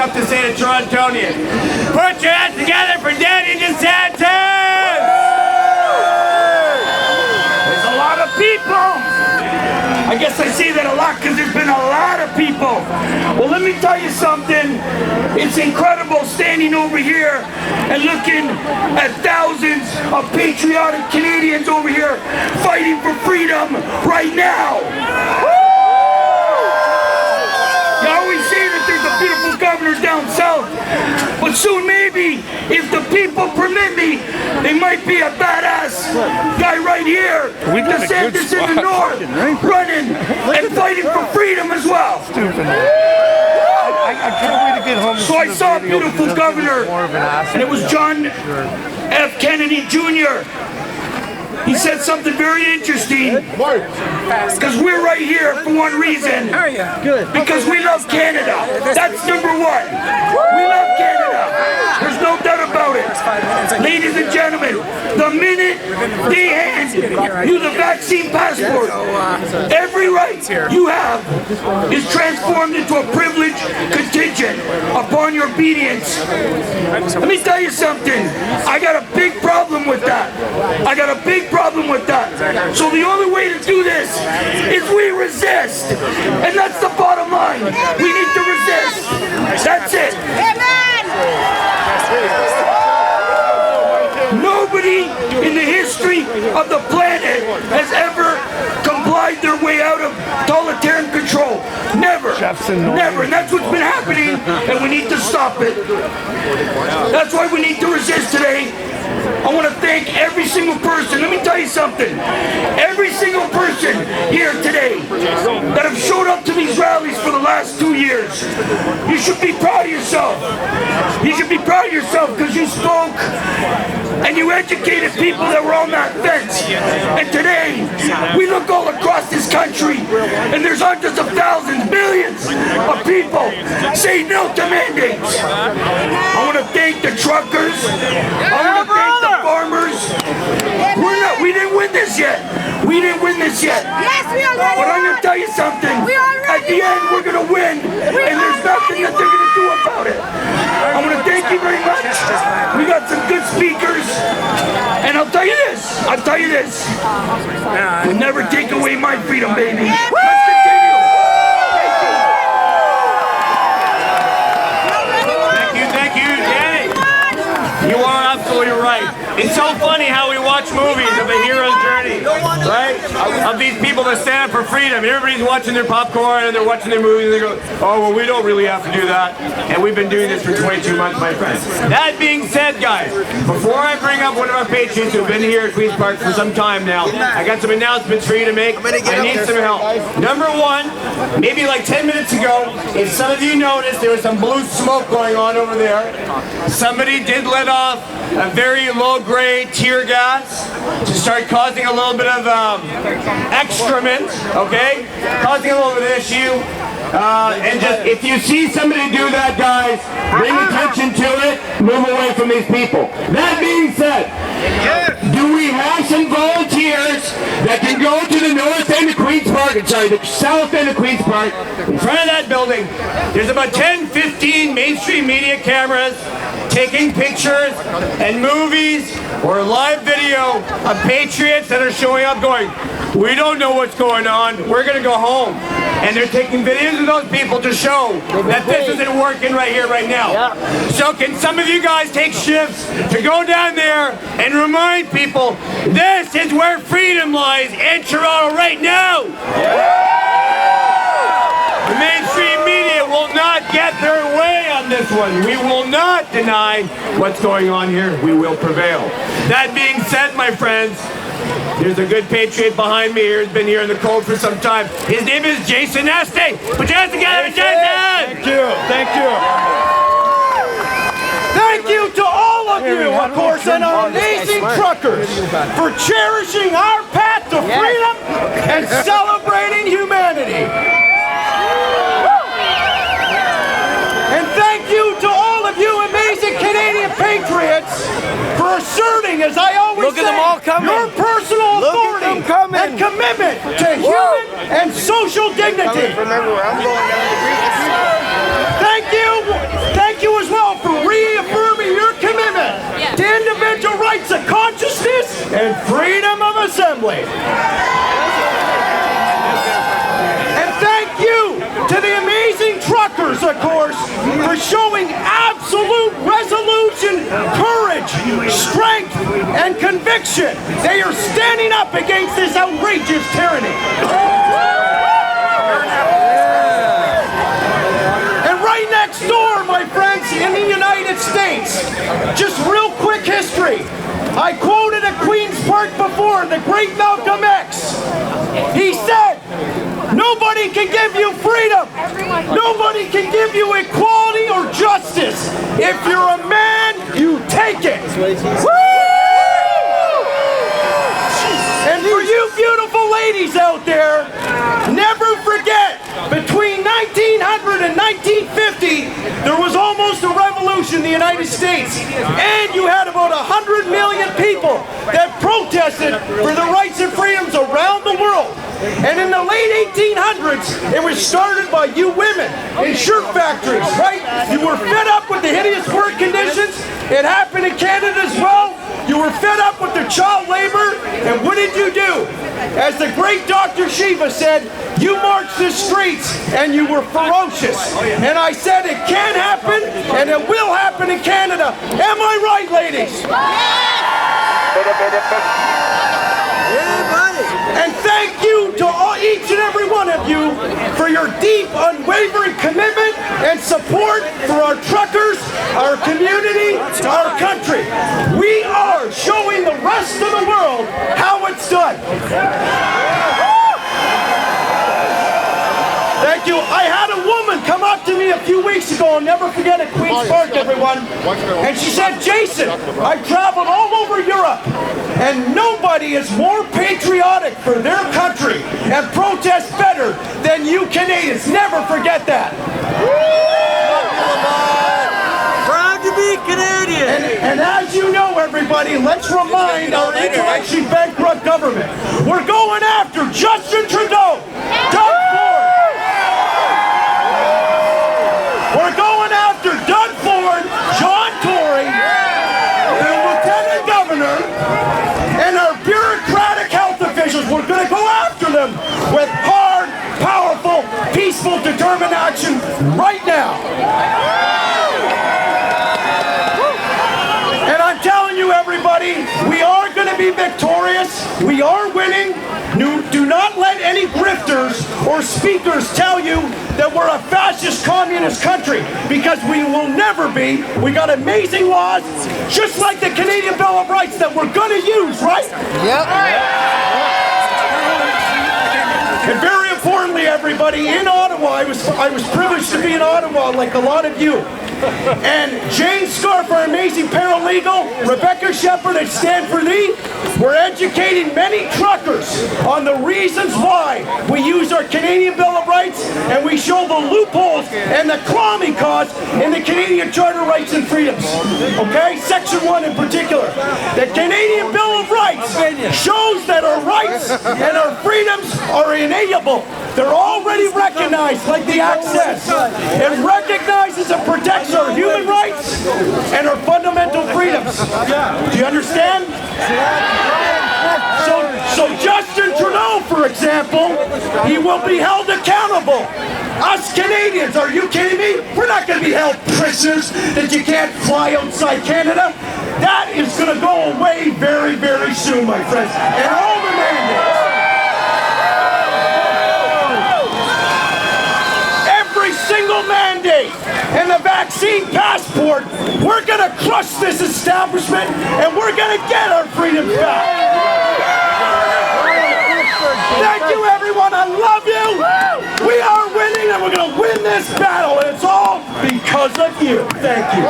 enough to say to Torontonians, put your hands together for Danny DeSantis! There's a lot of people. I guess I say that a lot because there's been a lot of people. Well, let me tell you something. It's incredible standing over here and looking at thousands of patriotic Canadians over here fighting for freedom right now. You always say that there's a beautiful governor down south, but soon maybe, if the people permit me, they might be a badass guy right here. DeSantis in the north, running and fighting for freedom as well. I can't wait to get home. So I saw a beautiful governor, and it was John F. Kennedy Jr. He said something very interesting, because we're right here for one reason, because we love Canada. That's number one. We love Canada. There's no doubt about it. Ladies and gentlemen, the minute they hand you the vaccine passport, every right you have is transformed into a privilege contingent upon your obedience. Let me tell you something. I got a big problem with that. I got a big problem with that. So the only way to do this is we resist. And that's the bottom line. We need to resist. That's it. Nobody in the history of the planet has ever complied their way out of totalitarian control. Never. Never. And that's what's been happening, and we need to stop it. That's why we need to resist today. I want to thank every single person. Let me tell you something. Every single person here today that have showed up to these rallies for the last 2 years, you should be proud of yourself. You should be proud of yourself because you spoke and you educated people that were on that fence. And today, we look all across this country and there's hundreds of thousands, millions of people saying no to mandates. I want to thank the truckers. I want to thank the farmers. We didn't win this yet. We didn't win this yet. Yes, we already But I'm going to tell you something. At the end, we're going to win. And there's nothing that they're going to do about it. I want to thank you very much. We got some good speakers. And I'll tell you this. You'll never take away my freedom, baby. Let's continue. Thank you, Danny. You are absolutely right. It's so funny how we watch movies of a hero's journey, right? Of these people that stand up for freedom. Everybody's watching their popcorn and they're watching their movies and they go, oh, well, we don't really have to do that. And we've been doing this for 22 months, my friends. That being said, guys, before I bring up one of our patrons who've been here at Queen's Park for some time now, I got some announcements for you to make. I need some help. Number one, maybe like 10 minutes ago, if some of you noticed, there was some blue smoke going on over there. Somebody did let off a very low-grade tear gas to start causing a little bit of excrement, okay? Causing a little bit of issue. And just, if you see somebody do that, guys, bring attention to it, move away from these people. That being said, do we have some volunteers that can go to the north end of Queen's Park, the south end of Queen's Park, in front of that building? There's about 10, 15 mainstream media cameras taking pictures and movies or live video of patriots that are showing up going, we don't know what's going on, we're going to go home. And they're taking videos of those people to show that this isn't working right here, right now. So can some of you guys take shifts to go down there and remind people, this is where freedom lies in Toronto right now. The mainstream media will not get their way on this one. We will not deny what's going on here. We will prevail. That being said, my friends, there's a good patriot behind me here. He's been here in the cold for some time. His name is Jason Este. Put your hands together, Jason! Thank you. Thank you. Thank you to all of you, of course, and our amazing truckers for cherishing our path to freedom and celebrating humanity. And thank you to all of you amazing Canadian patriots for asserting, as I always say, your personal authority and commitment to human and social dignity. Thank you. for showing absolute resolution, courage, strength, and conviction. They are standing up against this outrageous tyranny. And right next door, my friends, in the United States, just real quick history. I quoted at Queen's Park before, the great Malcolm X. He said, nobody can give you freedom. Nobody can give you equality or justice. If you're a man, you take it. Woo! And for you beautiful ladies out there, never forget, between 1900 and 1950, there was almost a revolution in the United States. And you had about 100 million people that protested for the rights and freedoms around the world. And in the late 1800s, it was started by you women in shirt factories, right? You were fed up with the hideous work conditions. It happened in Canada as well. You were fed up with the child labor, and what did you do? As the great Dr. Shiva said, you marched the streets and you were ferocious. And I said it can happen and it will happen in Canada. Am I right, ladies? And thank you to each and every one of you for your deep, unwavering commitment and support for our truckers, our community, our country. We are showing the rest of the world how it's done. Thank you. I had a woman come up to me a few weeks ago, I'll never forget, at Queen's Park, everyone. And she said, Jason, I've traveled all over Europe, and nobody is more patriotic for their country and protests better than you Canadians. Never forget that. Proud to be Canadian. And as you know, everybody, let's remind our intellectually bankrupt government, we're going after Justin Trudeau, Doug Ford. We're going after Doug Ford, John Tory, the Lieutenant Governor, and our bureaucratic health officials. We're going to go after them with hard, powerful, peaceful, determined action right now. And I'm telling you, everybody, we are going to be victorious. We are winning. Do not let any grifters or speakers tell you that we're a fascist communist country, because we will never be. We got amazing laws, just like the Canadian Bill of Rights, that we're going to use, right? Yep. And very importantly, everybody, in Ottawa, I was privileged to be in Ottawa like a lot of you. And Jane Scarf, our amazing paralegal, Rebecca Shepherd at Stanford E, we're educating many truckers on the reasons why we use our Canadian Bill of Rights, and we show the loopholes and the clombing cause in the Canadian Charter of Rights and Freedoms. Okay? Section 1 in particular. The Canadian Bill of Rights shows that our rights and our freedoms are inalienable. They're already recognized, like the Act says. It recognizes and protects our human rights and our fundamental freedoms. Do you understand? So Justin Trudeau, for example, he will be held accountable. Us Canadians, are you kidding me? We're not going to be held prisoners that you can't fly outside Canada. That is going to go away very, very soon, my friends. And all the mandates. Single mandate and the vaccine passport, we're going to crush this establishment and we're going to get our freedoms back. Thank you, everyone. I love you. We are winning, and we're going to win this battle, and it's all because of you. Thank you.